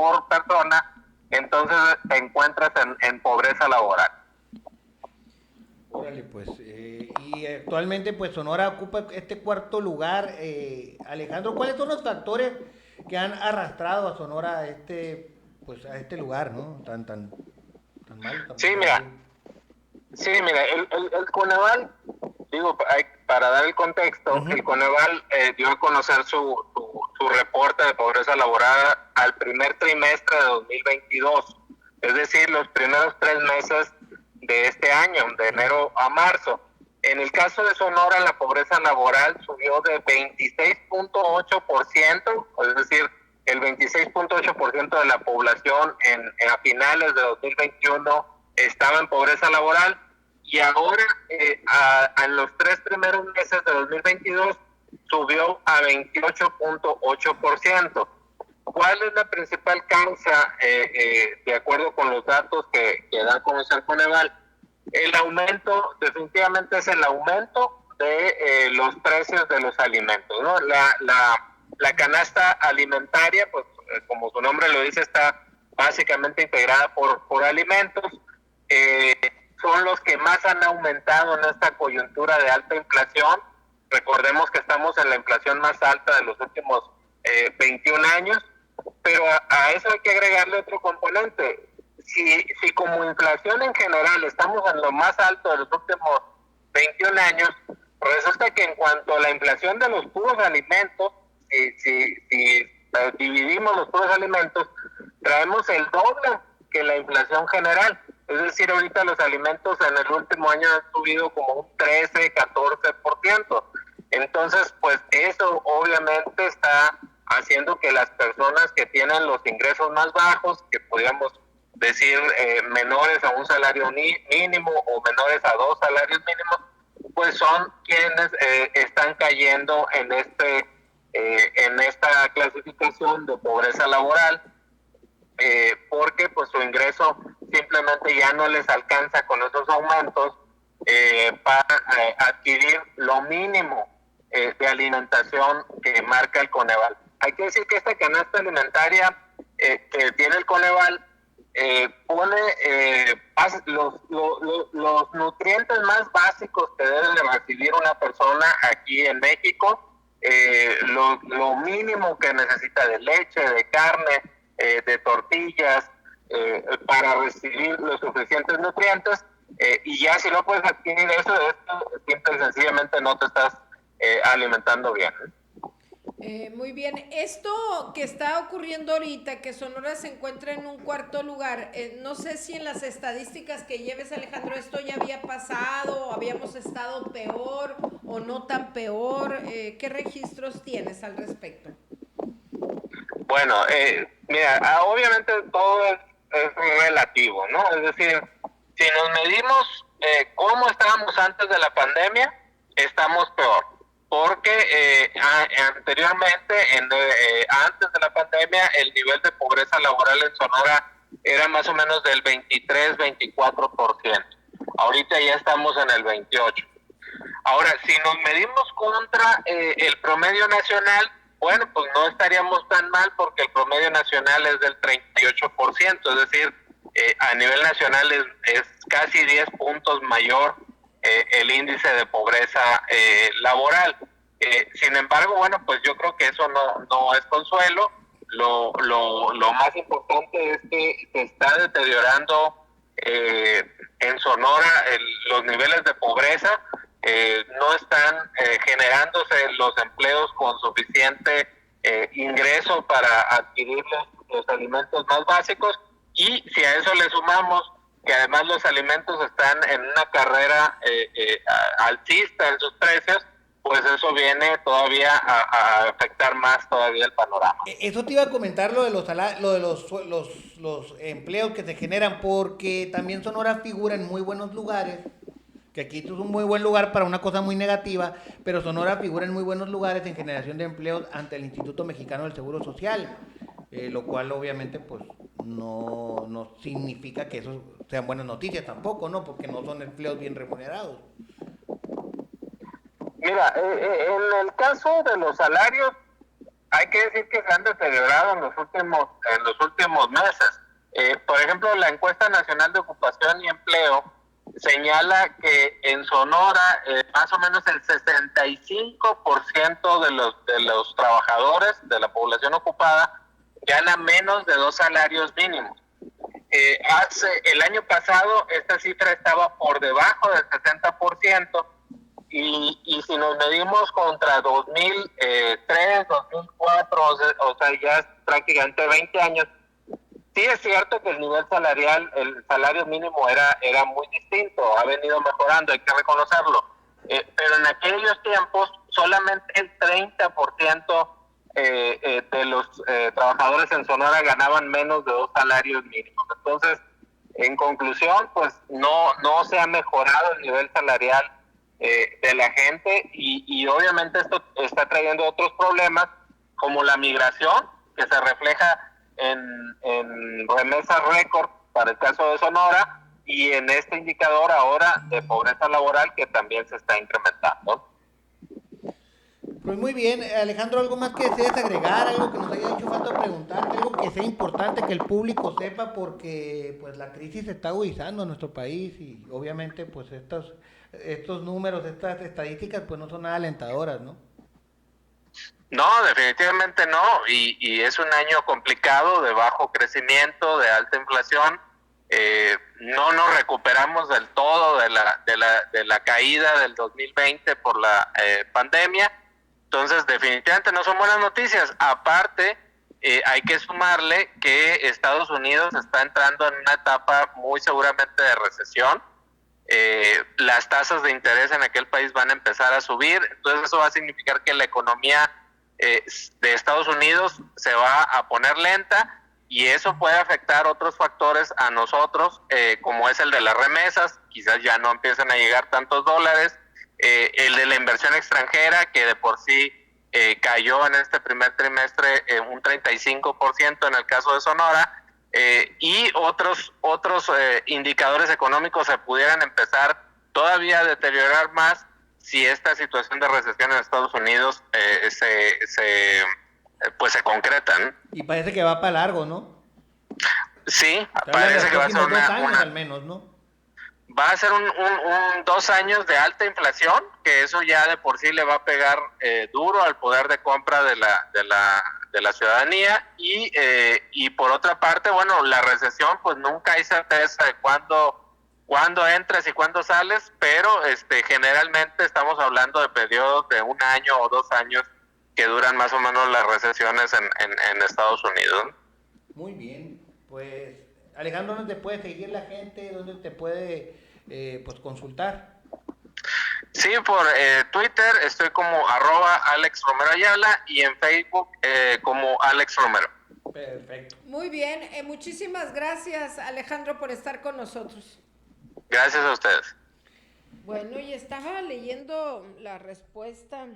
por persona, entonces te encuentras en pobreza laboral. Órale, pues, y actualmente pues Sonora ocupa este cuarto lugar. Alejandro, ¿cuáles son los factores que han arrastrado a Sonora a pues a este lugar, ¿no? Tan malo, tan Sí, mira, negativo. el Coneval, digo, para dar el contexto, Ujú. el Coneval dio a conocer su reporte de pobreza laboral al primer trimestre de 2022, es decir, los primeros 3 meses de este año, de Sí. enero a marzo. En el caso de Sonora, la pobreza laboral subió de 26.8%, es decir, el 26.8% de la población a finales de 2021 estaba en pobreza laboral, y ahora en los 3 primeros meses de 2022 subió a 28.8%. ¿Cuál es la principal causa, de acuerdo con los datos que da a conocer Coneval? El aumento, definitivamente es el aumento de los precios de los alimentos, ¿no? La canasta alimentaria, pues como su nombre lo dice, está básicamente integrada por alimentos. Eh, Son los que más han aumentado en esta coyuntura de alta inflación. Recordemos que estamos en la inflación más alta de los últimos 21 años, pero a eso hay que agregarle otro componente. Si como inflación en general estamos en lo más alto de los últimos 21 años, resulta que en cuanto a la inflación de los puros alimentos, si dividimos los puros alimentos, traemos el doble que la inflación general. Es decir, ahorita los alimentos en el último año han subido como un 13-14%. Entonces, pues eso obviamente está haciendo que las personas que tienen los ingresos más bajos, que podríamos decir menores a un salario mínimo o menores a 2 salarios mínimos, pues son quienes están cayendo en esta clasificación de pobreza laboral, porque pues su ingreso simplemente ya no les alcanza con esos aumentos para adquirir lo mínimo de alimentación que marca el Coneval. Hay que decir que esta canasta alimentaria que tiene el Coneval pone los nutrientes más básicos que debe de recibir una persona aquí en México, lo mínimo que necesita de leche, de carne, de tortillas, para recibir los suficientes nutrientes, y ya si no puedes adquirir eso, simple y sencillamente no te estás alimentando bien. Muy bien, esto que está ocurriendo ahorita, que Sonora se encuentra en un cuarto lugar, no sé si en las estadísticas que lleves, Alejandro, esto ya había pasado, o habíamos estado peor o no tan peor. ¿Qué registros tienes al respecto? Bueno, mira, obviamente todo es relativo, ¿no? Es decir, si nos medimos cómo estábamos antes de la pandemia, estamos peor. Porque anteriormente, antes de la pandemia, el nivel de pobreza laboral en Sonora era más o menos del 23-24%. Ahorita ya estamos en el 28%. Ahora, si nos medimos contra el promedio nacional, bueno, pues no estaríamos tan mal, porque el promedio nacional es del 38%, es decir, a nivel nacional es casi 10 puntos mayor el índice de pobreza laboral. Sin embargo, bueno, pues yo creo que eso no es consuelo. Lo más importante es que se está deteriorando en Sonora los niveles de pobreza. No están generándose los empleos con suficiente ingreso para adquirir los alimentos más básicos, y si a eso le sumamos que además los alimentos están en una carrera alcista en sus precios, pues eso viene todavía a afectar más todavía el panorama. Eso te iba a comentar lo de los empleos que se generan, porque también Sonora figura en muy buenos lugares, que aquí esto es un muy buen lugar para una cosa muy negativa, pero Sonora figura en muy buenos lugares en generación de empleos ante el Instituto Mexicano del Seguro Social, lo cual obviamente pues no significa que eso sean buenas noticias tampoco, ¿no? Porque no son empleos bien remunerados. Mira, en el caso de los salarios, hay que decir que se han deteriorado en los últimos meses. Por ejemplo, la encuesta nacional de ocupación y empleo señala que en Sonora más o menos el 65% de los trabajadores de la población ocupada gana menos de 2 salarios mínimos. El año pasado esta cifra estaba por debajo del 60%, y si nos medimos contra 2003, 2004, o sea, ya es prácticamente 20 años, sí es cierto que el nivel salarial, el salario mínimo era muy distinto, ha venido mejorando, hay que reconocerlo, pero en aquellos tiempos solamente el 30% de los trabajadores en Sonora ganaban menos de 2 salarios mínimos. Entonces, en conclusión, pues no se ha mejorado el nivel salarial de la gente, y obviamente esto está trayendo otros problemas como la migración, que se refleja en remesas récord para el caso de Sonora, y en este indicador ahora de pobreza laboral, que también se está incrementando. Pues muy bien, Alejandro, ¿algo más que desees agregar? ¿Algo que nos haya hecho falta preguntarte? ¿Algo que sea importante que el público sepa? Porque pues la crisis se está agudizando en nuestro país, y obviamente pues estos números, estas estadísticas pues no son nada alentadoras, ¿no? No, definitivamente no, y es un año complicado, de bajo crecimiento, de alta inflación. No nos recuperamos del todo de la caída del 2020 por la pandemia. Entonces, definitivamente no son buenas noticias. Aparte, hay que sumarle que Estados Unidos está entrando en una etapa muy seguramente de recesión. Las tasas de interés en aquel país van a empezar a subir, entonces eso va a significar que la economía de Estados Unidos se va a poner lenta, y eso puede afectar otros factores a nosotros, como es el de las remesas, quizás ya no empiecen a llegar tantos dólares, el de la inversión extranjera, que de por sí cayó en este primer trimestre un 35% en el caso de Sonora, y otros indicadores económicos se pudieran empezar todavía a deteriorar más si esta situación de recesión en Estados Unidos pues se concreta, ¿no? Y parece que va para largo, ¿no? Sí, parece que va a ser 2 años al menos, ¿no? Va a ser un 2 años de alta inflación, que eso ya de por sí le va a pegar duro al poder de compra de la ciudadanía, y por otra parte, bueno, la recesión, pues nunca hay certeza de cuándo entras y cuándo sales, pero generalmente estamos hablando de periodos de 1 año o 2 años que duran más o menos las recesiones en Estados Unidos. Muy bien, pues Alejandro, ¿dónde te puede seguir la gente? ¿Dónde te puede pues consultar? Sí, por Twitter estoy como @AlexRomeroAyala, y en Facebook como Alex Romero. Perfecto. Muy bien, muchísimas gracias, Alejandro, por estar con nosotros. Gracias a ustedes. Bueno, y estaba leyendo la respuesta